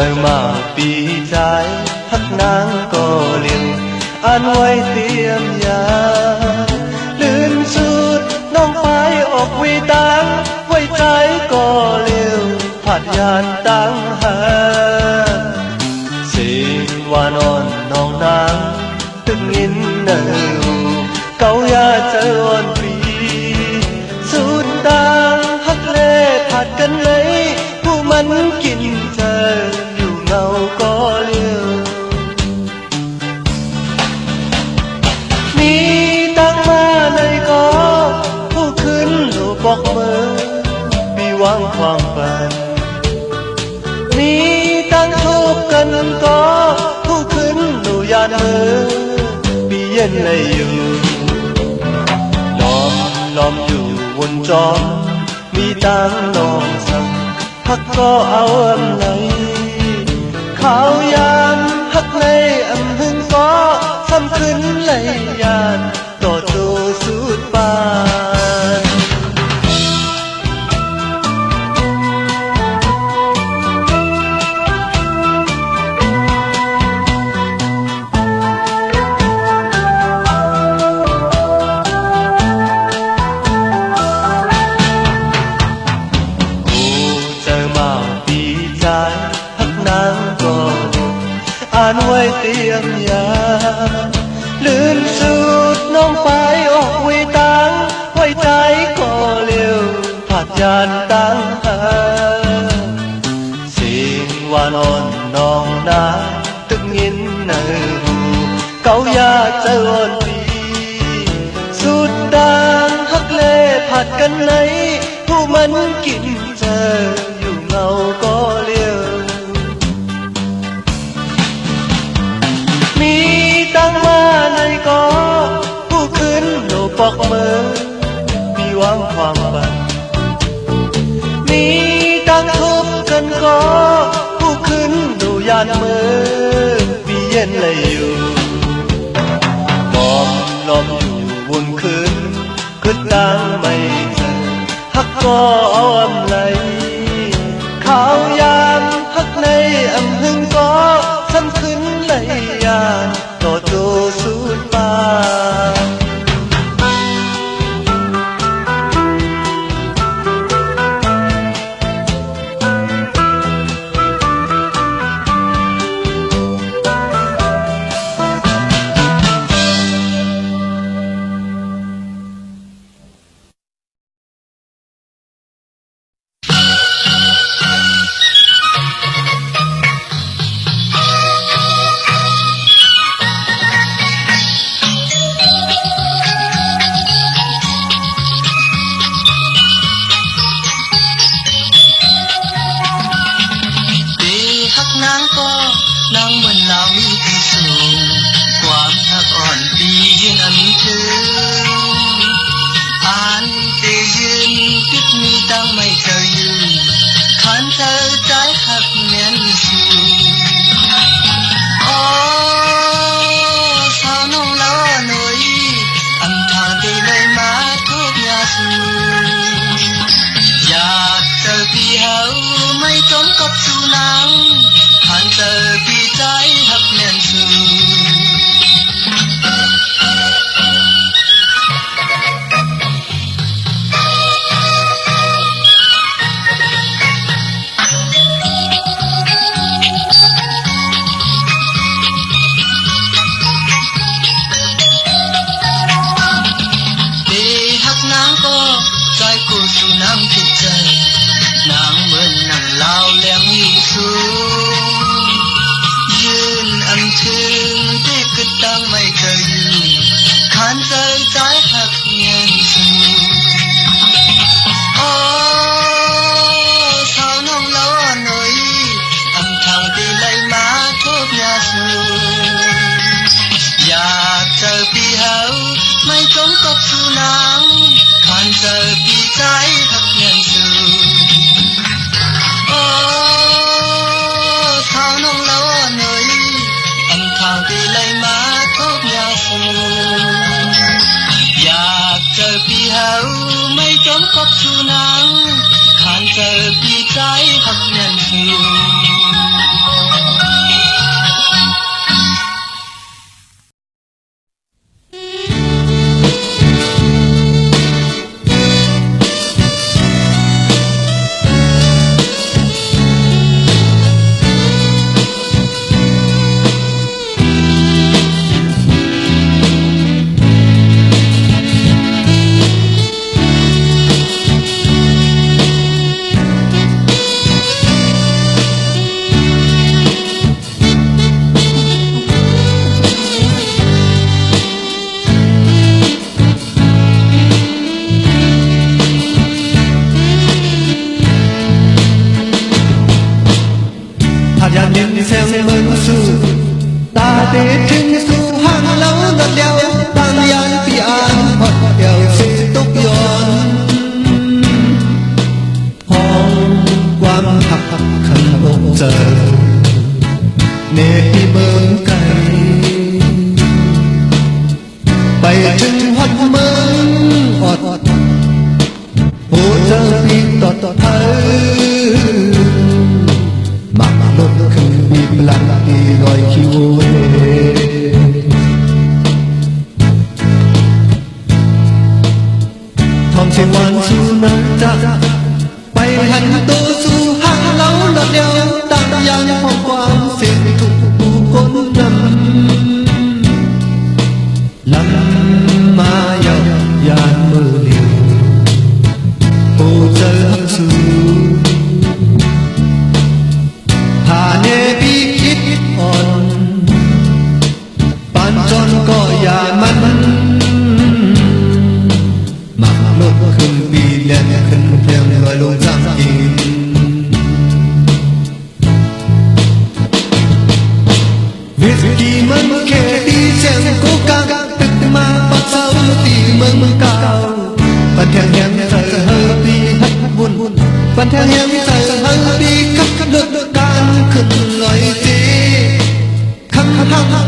อมาปีใจฮักนางก็เลี้ยงอ่านไว้เตรียมยาลื่นสุดน้องไปออกวีตังไว้ใจก็เลี้ยวผัดยานตั้งหาสิวานอนน้องนางตึกยินเนื้อเกายาเจอวันปีสุดดังฮักเล่ผัดกันเลยผู้มันกินเธออยู่เงาก็เลี้ยวมีตั้งมาเลยก็ผู้ขึ้นลูกบอกมือมีวางความฝันมีตั้งทุกกันก็ผู้ขึ้นลูยานมือปีเย็นเลยอยู่ล้อมอยู่วนจอมมีตั้งนองสั่งฮักก็เอาอำไหนขาวยามฮักในอำหึงก็ซ้ำขึ้นเลยยานต่อตัวสุดปานอ่านไว้เตรียมยาลื่นสุดน้องไปออกวีตังไว้ใจก็เลี้ยวผัดยานตั้งหาสิ่งวานอนน้องนาตึกยินเนื้อหูเกายาเจอวันปีสุดดังฮักเล่ผัดกันไหนผู้มันกินเจออยู่เงาก็เลี้ยวมีตั้งมาในก็ผู้ขึ้นโลปอกมือมีวางความฝันมีตั้งทุบกันก็ผู้ขึ้นดูยานมือปีเย็นเลยอยู่ล้อมอยู่วนคืนขึ้นตั้งไม่เจอฮักก็เอาอำไหลขาวยามฮักในอำหึงก็ซ้ำขึ้นเลยยานต่อตัวสุดปานนางเหมือนนางมีที่สูงความทักอ่อนปียืนอันถึงอ่านเตยืนปิดมีตั้งไม่เคยยืนขันเธอใจหักเมียนสูโอ้สาวน้องล้อหน่อยอันทางที่เลยมาทุกยาสูอยากเจอพี่เฮาไม่จมกับสู่นางขันเธอพี่ใจหักแน่นสูใจกูสู่น้ำผิดใจนางเหมือนนางลาวแหลมยิ่งสูงยืนอันถึงที่กึดตั้งไม่เคยยืนขันใจหักเงียนสูโอ้สาวน้องล้อหน่อยอันทางที่ไหลมาทุกยาสูอยากเจอพี่เฮาไม่จมกับสู่นางขันเจอพี่ใจหักเงียนสูโอ้สาวน้องล้อหน่อยอันทางที่ไหลมาทุกยาสูอยากเจอพี่เฮาไม่จมกับสู่นางขันเจอพี่ใจหักเงียนสู nhìn xem mừng su ta để trên su hàng lâu đợt đeo đang yan pi an hot đeo sẽ tốc yon hong quan hắc khăn bốc giờ nề mơn cày bay chân hot mơn hot hồ giờ đi tọt thấy mặc lốt khinh bị lặng đi gọi khiêu thom trên ngoan su nắng ra bay hành tô su hàng lâu lọt đeo tam yang phong quang xin thục côn lâm ma yau yan mơ liều hồ giờ hấp su hà nê bi kít on ban tròn có ya man mặc lốt khinh bi lên khinh theo gọi luôn giang kim viết kỳ mân kể đi xem cố gắng tức mà bắt sau tìm mân cao ban theo nhang thở hơi đi hắt buồn ban theo nhang thở hơi đi khắp nước can khẩn nói gì khắp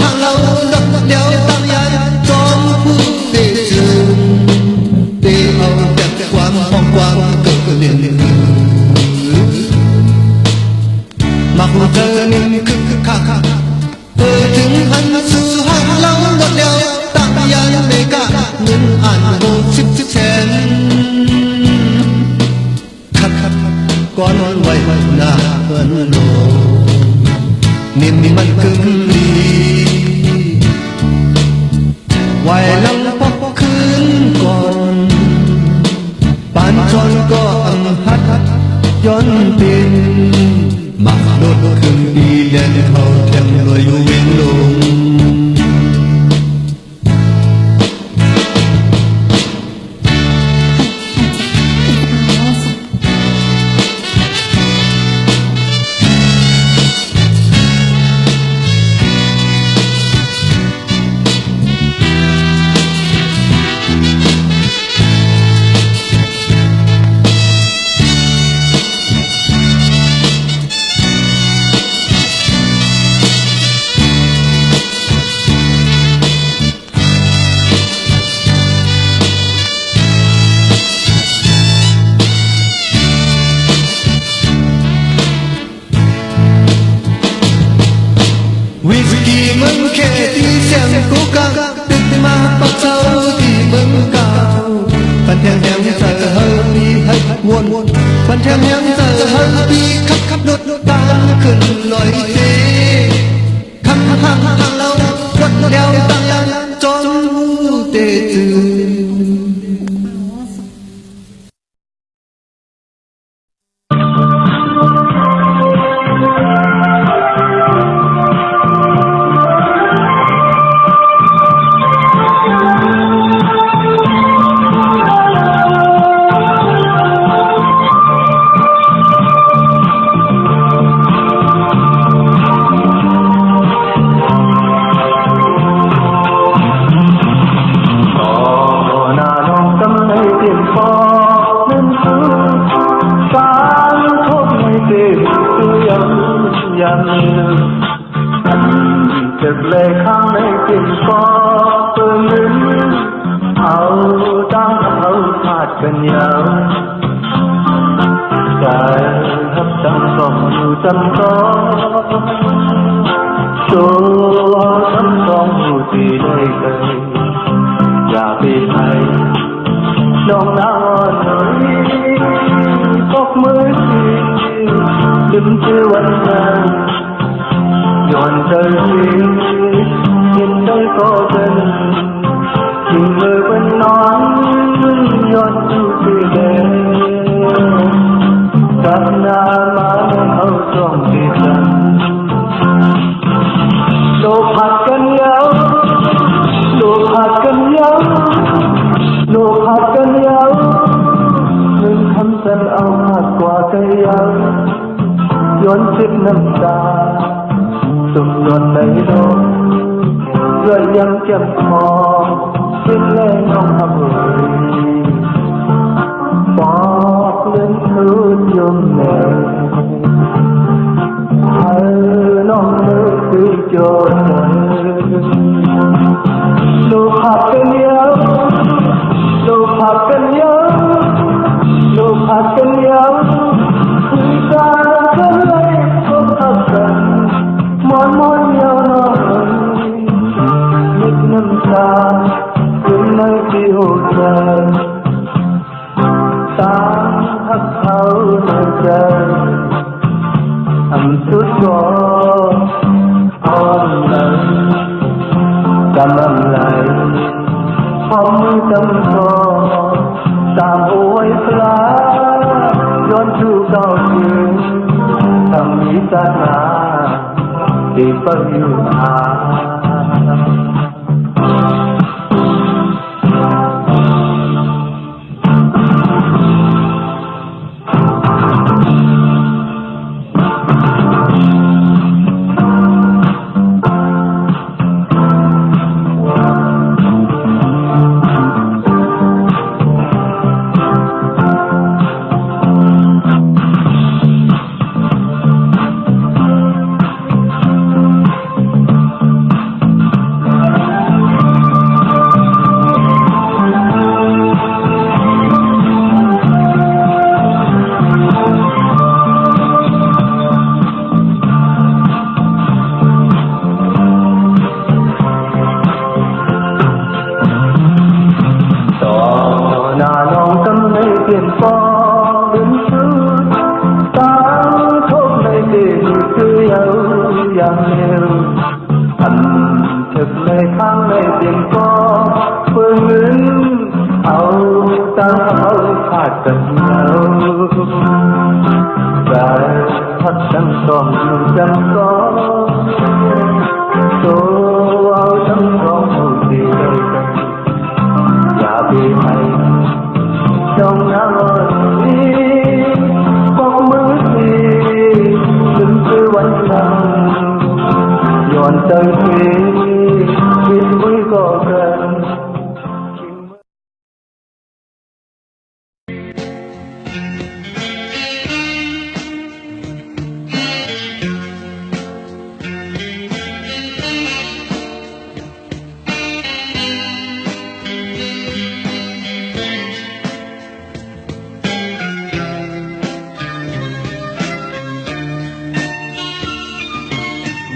hàng lâu đập đeo tăng yan trong khu để trường để âu đẹp quang phong quang cực liền mặc thơ nên khắc khắcถึงหันสู่ห้างเล่าลดเดียวตั้งยันเมกะเงินอ่านโห10 แสนคัดก่อนวันไว้หน้าเอินโลนิ่มมันกึ่งดีไว้ลังพกคืนก่อนปานจอนก็อังหัดย้อนปีนmặc đốt khương đi lên hầu theo người uyên lùng Whisky mừng kể đi xem cố gắng tức mà bắt sau thì mừng cao phần theo nhang giờ hơi đi hết buồn phần theo nhang giờ hơi đi khắp đốt tan khẩn nói thế khắp hàng lâu đốt đeo tăng lan tròn u tê từ Thực lệ khangในกินก็เปิดลิ้นเอาตั้งเอาขาดกันยาวใจทับจำต้องอยู่จำก็โชว์จำต้องอยู่ที่ได้เคยอย่าไปให้น้องนางอ่อนหน่อยพกมือที่ลืมชื่อวันนั้นย้อนใจเห็นได้ก็เป็นทิ้งเลยเป็นนอนย้อนดูที่เดิมกลับหน้ามาเอาจ้องที่ฉันโลกผัดกันยาวโลกผัดกันยาวโลกผัดกันยาวหนึ่งคำสั่นเอามากกว่าใจยาว ย้อนเช็ดน้ำตาสุดยอดในโลกเรื่อยยังเจ็บคอเป็นแรงน้องอับบอกเล่นคือยมแน่น้องเลิกคือโจรลูกหักกันเยอะลูกหักกันเยอะลูกหักกันเยอะคือการกันเลยก็หักกันมอนเยอะน้องนึกน้ำตาขึ้นในที่หัวใจตามหักเขาในใจสุดก็อ่อนไหลกำลังไหลพอมือจำคอตามโอยปลาย้อนสู่เก่าคืนทำวิจารณาที่ฝันอยู่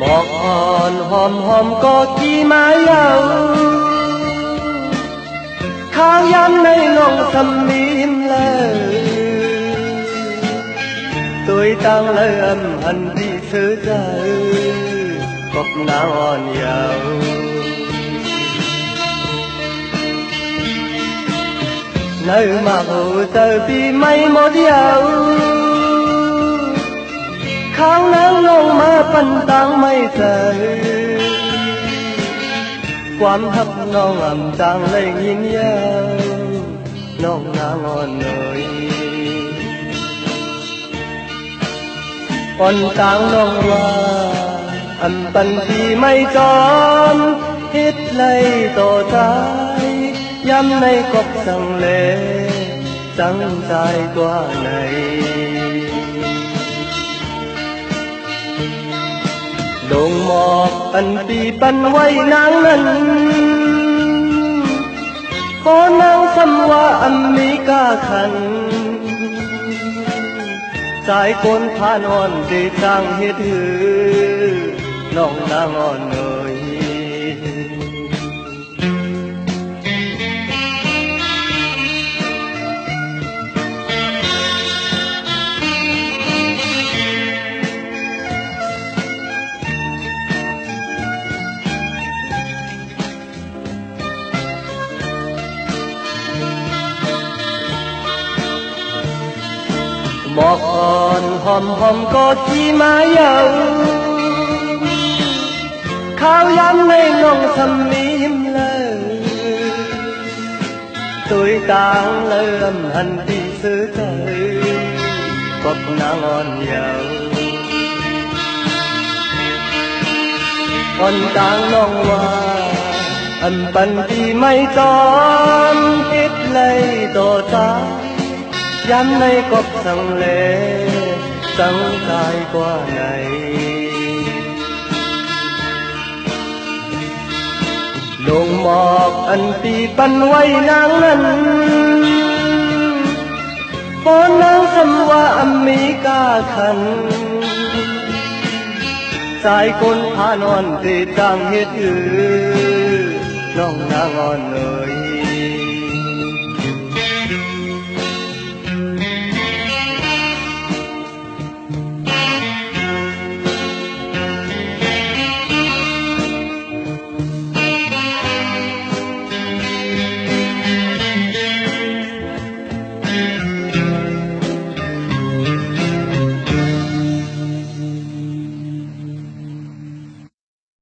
หมอกอ่อนหอมหอมก็กี่ไม้ยาวข้าวยำในนองสำลีมเลยtôi tăng lời âm hận đi sớ ra cọc nào on giàu nơi mà hồ tờ vì mây một giàu kháng nắng nông mà phân tăng mây trờiความthấp nông ẩm tăng lên nhìn nhau nông nắng on nơi on tăng nông hoa ẩm tần thì mây tròn hít lấy tổ trái yếm nay cọc sang lệ trắng dài qua này đồn mọc ẩn vì bắn quay nắng nần có nắng xăm hoa âm mỹ ca khăn trái côn pha non để trang hết hư lòng đang on nơi mọc hòn hòm hòm có chi má dâu khao yếm ngay nông thầm im lơ tôi tang lơ âm hận đi xứ trời cọc nắng on dâu อ่อนจางน้องว่าอันปันที่ไม่จอมคิดเลยต่อตาย้ำในกบสังเลสังกายกว่าไหนลงหมอกอันตีปันไว้นางนั้นปอนนางสำว่าอเมริกาขันสายคนพานอนที่ต่างเหตุน้องนางอ่อนเลย